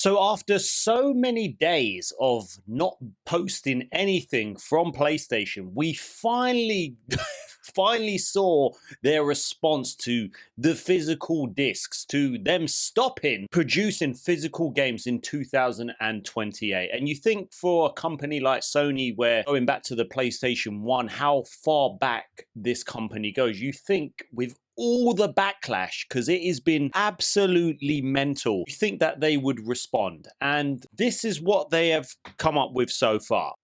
So after so many days of not posting anything from PlayStation, we finally finally saw their response to the physical discs, to them stopping producing physical games in 2028. And you think for a company like Sony, where going back to the PlayStation 1, how far back this company goes, you think with all the backlash, because it has been absolutely mental, you think that they would respond. And this is what they have come up with so far.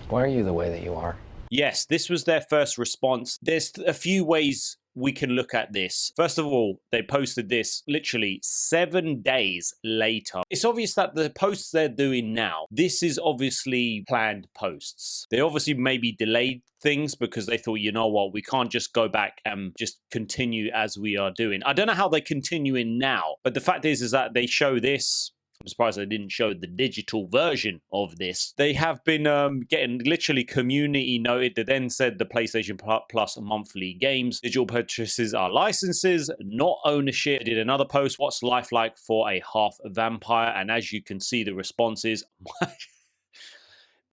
Why are you the way that you are? Yes, this was their first response. There's a few ways we can look at this. First of all, they posted this literally 7 days later. It's obvious that the posts they're doing now, this is obviously planned posts. They obviously maybe delayed things because they thought, you know what, we can't just go back and just continue as we are doing. I don't know how they're continuing now, but the fact is that they show this. I'm surprised they didn't show the digital version of this. They have been getting literally community noted. They then said the PlayStation Plus monthly games. Digital purchases are licenses, not ownership. They did another post, what's life like for a half vampire? And as you can see, the responses.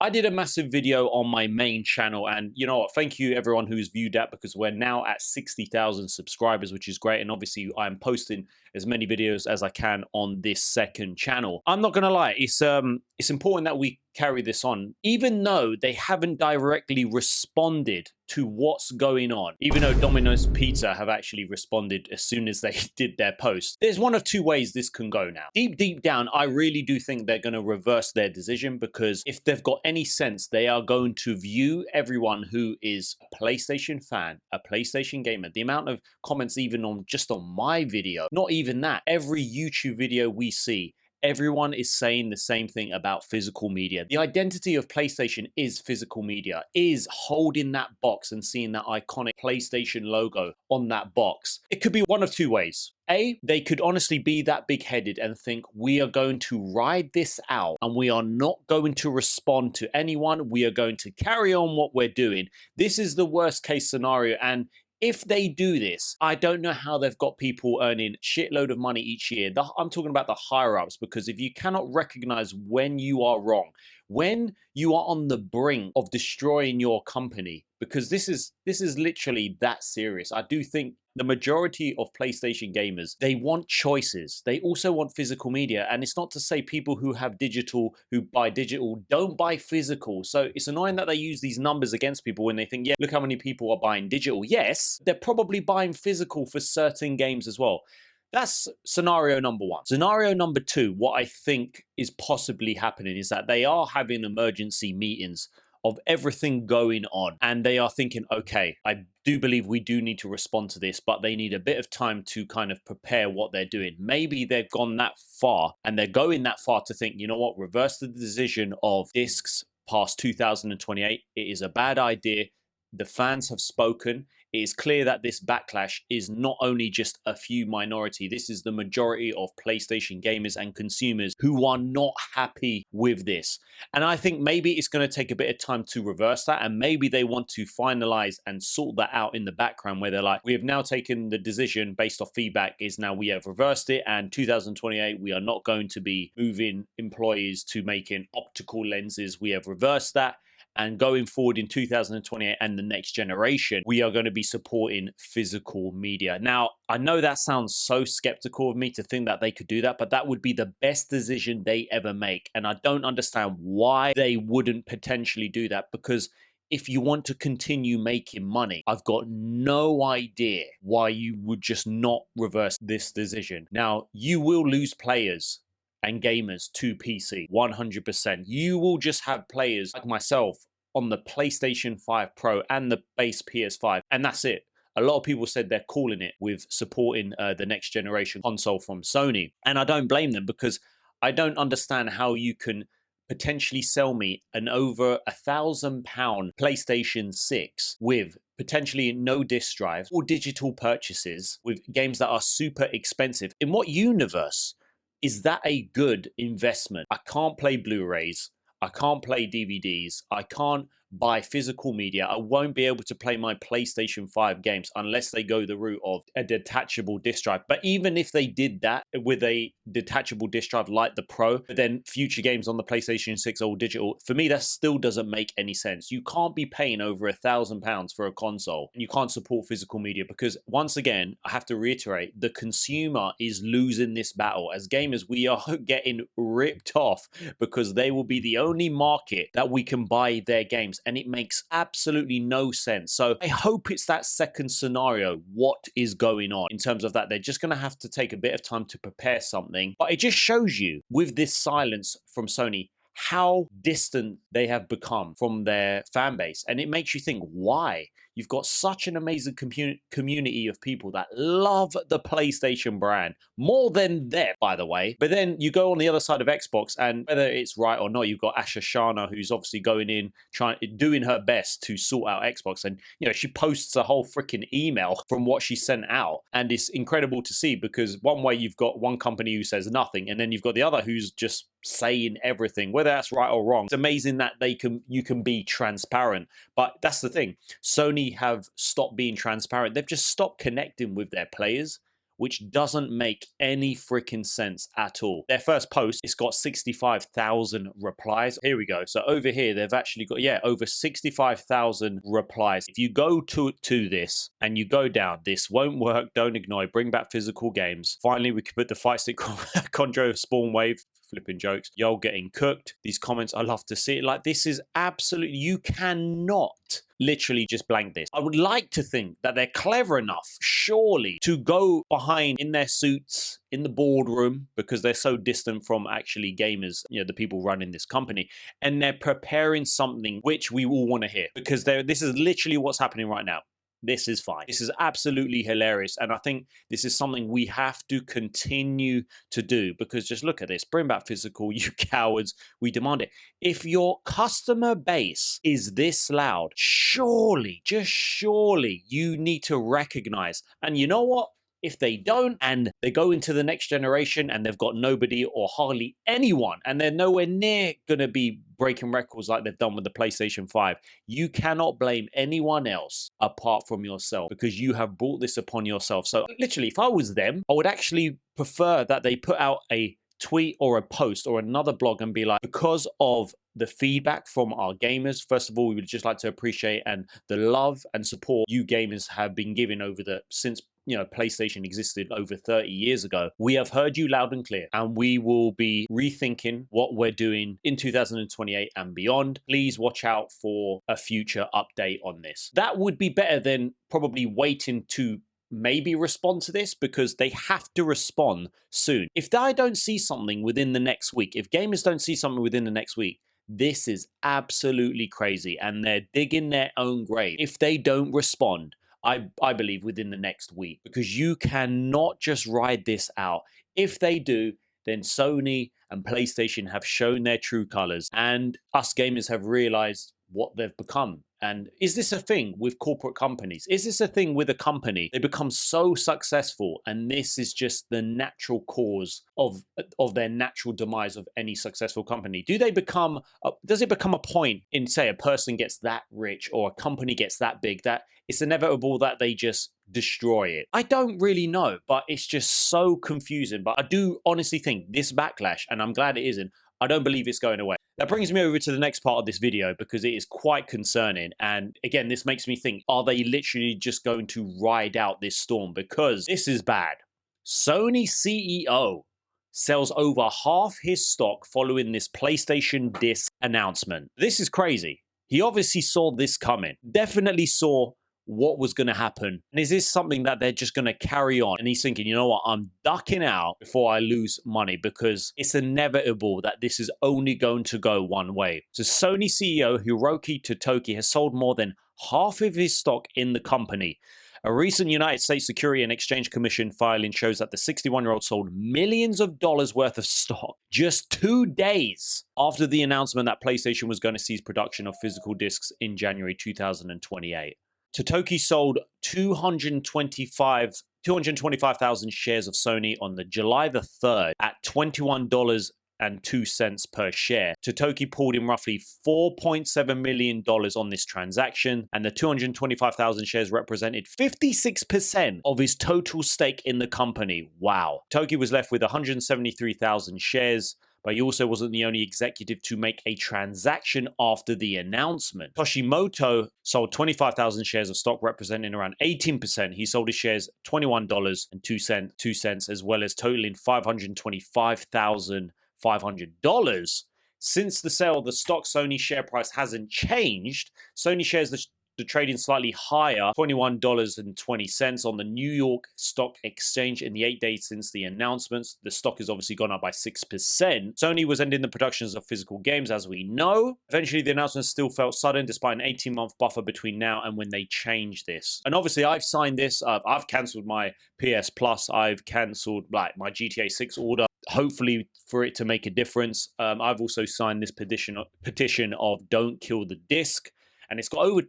I did a massive video on my main channel, and you know what, thank you everyone who's viewed that, because we're now at 60,000 subscribers, which is great. And obviously I'm posting as many videos as I can on this second channel. I'm not gonna lie, it's important that we carry this on, even though they haven't directly responded to what's going on. Even though Domino's Pizza have actually responded as soon as they did their post. There's one of two ways this can go now. Deep down, I really do think they're going to reverse their decision, because if they've got any sense, they are going to view everyone who is a PlayStation fan, a PlayStation gamer. The amount of comments even on just on my video, not even that, every YouTube video we see, everyone is saying the same thing about physical media. The identity of PlayStation is physical media, is holding that box and seeing that iconic PlayStation logo on that box. It could be one of two ways. A, they could honestly be that big-headed and think, we are going to ride this out and we are not going to respond to anyone. We are going to carry on what we're doing. This is the worst case scenario. And if they do this, I don't know how they've got people earning shitload of money each year. I'm talking about the higher ups, because if you cannot recognize when you are wrong, when you are on the brink of destroying your company, because this is literally that serious. I do think the majority of PlayStation gamers, they want choices. They also want physical media. And it's not to say people who have digital, who buy digital, don't buy physical. So it's annoying that they use these numbers against people when they think, yeah, look how many people are buying digital. Yes, they're probably buying physical for certain games as well. That's scenario number one. Scenario number two, what I think is possibly happening is that they are having emergency meetings of everything going on, and they are thinking, okay, I do believe we do need to respond to this, but they need a bit of time to kind of prepare what they're doing. Maybe they've gone that far and they're going that far to think, you know what, reverse the decision of discs past 2028. It is a bad idea. The fans have spoken. It is clear that this backlash is not only just a few minority. This is the majority of PlayStation gamers and consumers who are not happy with this. And I think maybe it's going to take a bit of time to reverse that. And maybe they want to finalize and sort that out in the background, where they're like, we have now taken the decision based off feedback, is now we have reversed it. And 2028, we are not going to be moving employees to making optical lenses. We have reversed that. And going forward in 2028 and the next generation, we are going to be supporting physical media. Now, I know that sounds so skeptical of me to think that they could do that, but that would be the best decision they ever make. And I don't understand why they wouldn't potentially do that, because if you want to continue making money, I've got no idea why you would just not reverse this decision. Now, you will lose players and gamers to PC, 100%. You will just have players like myself on the PlayStation 5 Pro and the base PS5, and that's it. A lot of people said they're calling it with supporting the next generation console from Sony. And I don't blame them, because I don't understand how you can potentially sell me an over £1,000 PlayStation 6 with potentially no disc drive or digital purchases with games that are super expensive. In what universe is that a good investment? I can't play Blu-rays. I can't play DVDs. I can't buy physical media. I won't be able to play my PlayStation 5 games unless they go the route of a detachable disc drive. But even if they did that with a detachable disc drive like the Pro, but then future games on the PlayStation 6 all digital, for me, that still doesn't make any sense. You can't be paying over £1,000 for a console and you can't support physical media because, once again, I have to reiterate, the consumer is losing this battle. As gamers, we are getting ripped off because they will be the only market that we can buy their games, and it makes absolutely no sense. So I hope it's that second scenario. What is going on in terms of that? They're just going to have to take a bit of time to prepare something, but it just shows you with this silence from Sony how distant they have become from their fan base. And it makes you think, why? You've got such an amazing community of people that love the PlayStation brand more than them, by the way. But then you go on the other side of Xbox, and whether it's right or not, you've got Asha Shana, who's obviously going in, doing her best to sort out Xbox. And, she posts a whole freaking email from what she sent out. And it's incredible to see because one way you've got one company who says nothing, and then you've got the other who's just saying everything, whether that's right or wrong. It's amazing that you can be transparent. But that's the thing. Sony have stopped being transparent. They've just stopped connecting with their players, which doesn't make any freaking sense at all. Their first post, it's got 65,000 replies. Here we go. So over here, they've actually got, over 65,000 replies. If you go to this and you go down, this won't work, don't ignore it, bring back physical games. Finally, we could put the fight stick Chondro spawn wave. Flipping jokes. Y'all getting cooked. These comments, I love to see it. Like, this is absolutely, you cannot literally just blank this. I would like to think that they're clever enough, surely, to go behind in their suits in the boardroom because they're so distant from actually gamers, the people running this company, and they're preparing something which we all want to hear because this is literally what's happening right now. This is fine. This is absolutely hilarious. And I think this is something we have to continue to do because just look at this. Bring back physical, you cowards. We demand it. If your customer base is this loud, surely, just surely, you need to recognize. And you know what? If they don't and they go into the next generation and they've got nobody or hardly anyone and they're nowhere near going to be breaking records like they've done with the PlayStation 5, you cannot blame anyone else apart from yourself because you have brought this upon yourself. So literally, if I was them, I would actually prefer that they put out a tweet or a post or another blog and be like, because of the feedback from our gamers, first of all, we would just like to appreciate and the love and support you gamers have been giving since PlayStation existed over 30 years ago. We have heard you loud and clear, and we will be rethinking what we're doing in 2028 and beyond. Please watch out for a future update on this. That would be better than probably waiting to maybe respond to this because they have to respond soon. If I don't see something within the next week, if gamers don't see something within the next week, this is absolutely crazy and they're digging their own grave if they don't respond. I believe within the next week because you cannot just ride this out. If they do, then Sony and PlayStation have shown their true colors and us gamers have realized what they've become. And is this a thing with corporate companies? Is this a thing with a company? They become so successful and this is just the natural cause of their natural demise of any successful company. Does it become a point in, say, a person gets that rich or a company gets that big that it's inevitable that they just destroy it? I don't really know, but it's just so confusing. But I do honestly think this backlash, and I'm glad it isn't, I don't believe it's going away. That brings me over to the next part of this video because it is quite concerning. And again, this makes me think, are they literally just going to ride out this storm? Because this is bad. Sony CEO sells over half his stock following this PlayStation disc announcement. This is crazy. He obviously saw this coming. Definitely saw what was going to happen. And is this something that they're just going to carry on? And he's thinking, you know what, I'm ducking out before I lose money because it's inevitable that this is only going to go one way. So Sony CEO Hiroki Totoki has sold more than half of his stock in the company. A recent United States Securities and Exchange Commission filing shows that the 61-year-old sold millions of dollars worth of stock just 2 days after the announcement that PlayStation was going to cease production of physical discs in January 2028. Totoki sold 225,000 shares of Sony on the July the 3rd at $21 $2.02 per share. Totoki pulled in roughly $4.7 million on this transaction, and the 225,000 shares represented 56% of his total stake in the company. Wow. Totoki was left with 173,000 shares, but he also wasn't the only executive to make a transaction after the announcement. Toshimoto sold 25,000 shares of stock, representing around 18%. He sold his shares $21.02, as well as totaling $525,500. Since the sale of the stock, Sony share price hasn't changed. Sony shares the trading slightly higher, $21.20 on the New York Stock Exchange in the 8 days since the announcements. The stock has obviously gone up by 6%. Sony was ending the productions of physical games, as we know. Eventually, the announcement still felt sudden, despite an 18-month buffer between now and when they changed this. And obviously, I've signed this. I've cancelled my PS Plus. I've cancelled my GTA 6 order, hopefully for it to make a difference. I've also signed this petition of don't kill the disc. And it's got over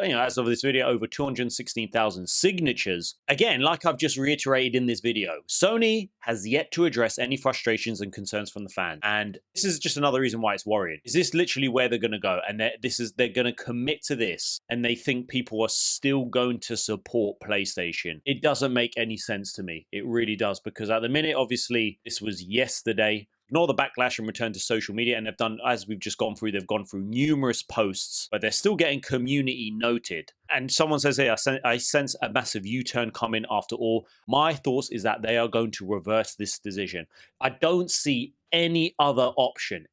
as of this video, over 216,000 signatures. Again, like I've just reiterated in this video, Sony has yet to address any frustrations and concerns from the fans. And this is just another reason why it's worrying. Is this literally where they're going to go? And they're going to commit to this, and they think people are still going to support PlayStation. It doesn't make any sense to me. It really does, because at the minute, obviously, this was yesterday. Ignore the backlash and return to social media, and they've done, as we've just gone through, they've gone through numerous posts, but they're still getting community noted. And someone says here, I sense a massive U-turn coming after all. My thoughts is that they are going to reverse this decision. I don't see any other options,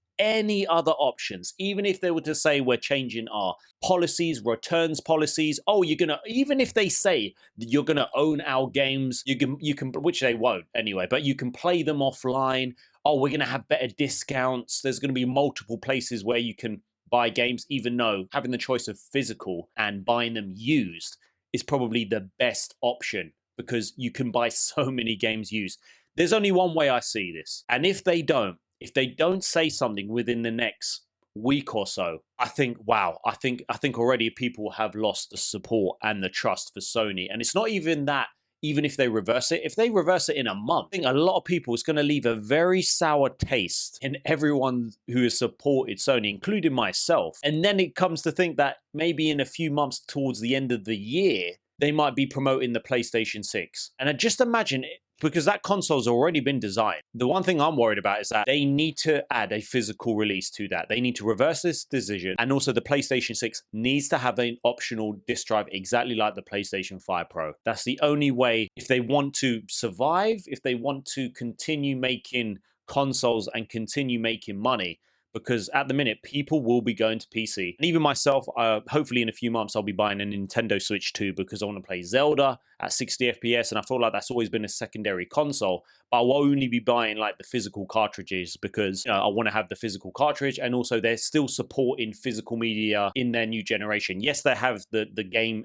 even if they were to say we're changing our policies, returns policies. Oh, even if they say you're gonna own our games, you can, which they won't anyway, but you can play them offline. Oh, we're gonna have better discounts. There's gonna be multiple places where you can buy games, even though having the choice of physical and buying them used is probably the best option, because you can buy so many games used. There's only one way I see this, and if they don't say something within the next week or so, I think, wow, I think already people have lost the support and the trust for Sony. And it's not even that, even if they reverse it, in a month, I think a lot of people, is going to leave a very sour taste in everyone who has supported Sony, including myself. And then it comes to think that maybe in a few months towards the end of the year, they might be promoting the PlayStation 6. And I just imagine it, because that console's already been designed. The one thing I'm worried about is that they need to add a physical release to that. They need to reverse this decision. And also the PlayStation 6 needs to have an optional disc drive, exactly like the PlayStation 5 Pro. That's the only way, if they want to survive, if they want to continue making consoles and continue making money. Because at the minute, people will be going to PC. And even myself, hopefully in a few months, I'll be buying a Nintendo Switch 2, because I want to play Zelda at 60 FPS. And I feel like that's always been a secondary console. But I will only be buying like the physical cartridges, because I want to have the physical cartridge. And also they're still supporting physical media in their new generation. Yes, they have the game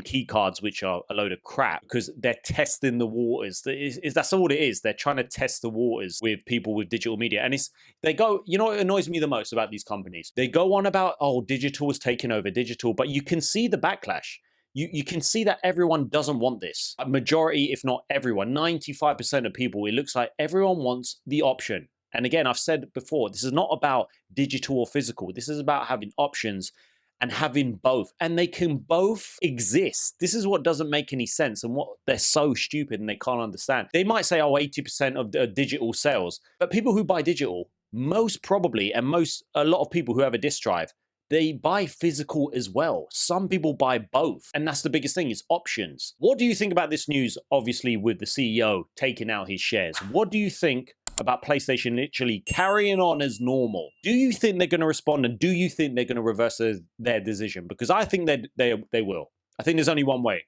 key cards, which are a load of crap, because they're testing the waters. That's all it is. They're trying to test the waters with people with digital media. And they go, you know what annoys me the most about these companies? They go on about, oh, digital is taking over digital, but you can see the backlash. You can see that everyone doesn't want this. A majority, if not everyone, 95% of people, it looks like everyone wants the option. And again, I've said before, this is not about digital or physical. This is about having options and having both. And they can both exist. This is what doesn't make any sense, and what they're so stupid and they can't understand. They might say, oh, 80% of digital sales, but people who buy digital, most probably, and a lot of people who have a disc drive, they buy physical as well. Some people buy both. And that's the biggest thing, is options. What do you think about this news, obviously, with the CEO taking out his shares? What do you think about PlayStation literally carrying on as normal? Do you think they're going to respond, and do you think they're going to reverse their decision? Because I think they will. I think there's only one way.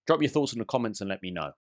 Drop your thoughts in the comments and let me know.